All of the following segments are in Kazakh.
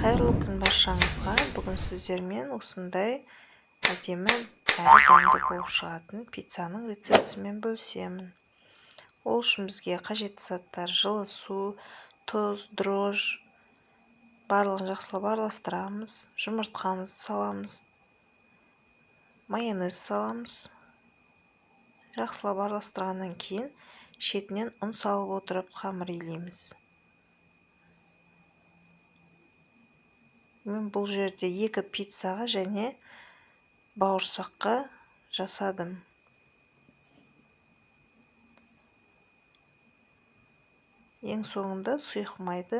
Қайырлы күн баршаңызға. Бүгін сіздермен осындай әдемі әрі дәмді болып шығатын пиццаның рецептісімен бөлісемін. Ол үшін бізге қажетті заттар: жылы су, тұз, дрожж, барлығын жақсылап араластырамыз. Жұмыртқамызды саламыз, майонез саламыз. Жақсылап араластырғаннан кейін шетінен ұн салып отырып қамыр илейміз. Мен бұл жерде 2 пиццаға және бауырсаққа жасадым. Ең соңында сұйық майды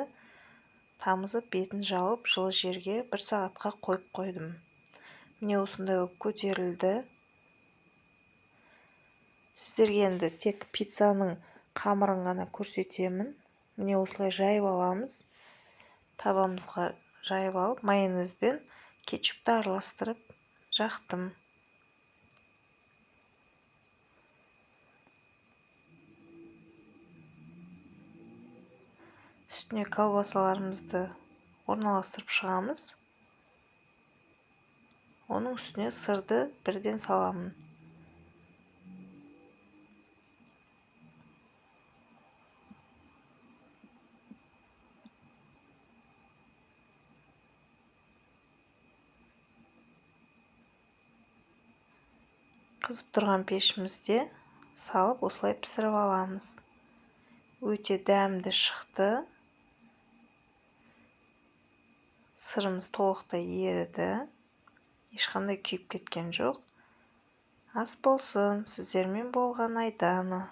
тамызып, бетін жауып, жылы жерге 1 сағатқа қойып қойдым. Міне осындай болып көтерілді. Сіздерге енді тек пиццаның қамырын ғана көрсетемін. Міне осылай жайып аламыз. Табамызға жайып алып, майонезбен кетчупты араластырып жақтым. Үстіне колбасаларымызды орналастырып шығамыз. Оның үстіне сырды бірден саламын. Қызып тұрған пешімізде салып осылай пісіріп аламыз. Өте дәмді шықты. Сырымыз толықтай еріді. Ешқандай күйіп кеткен жоқ. Ас болсын, сіздермен болған Айдана.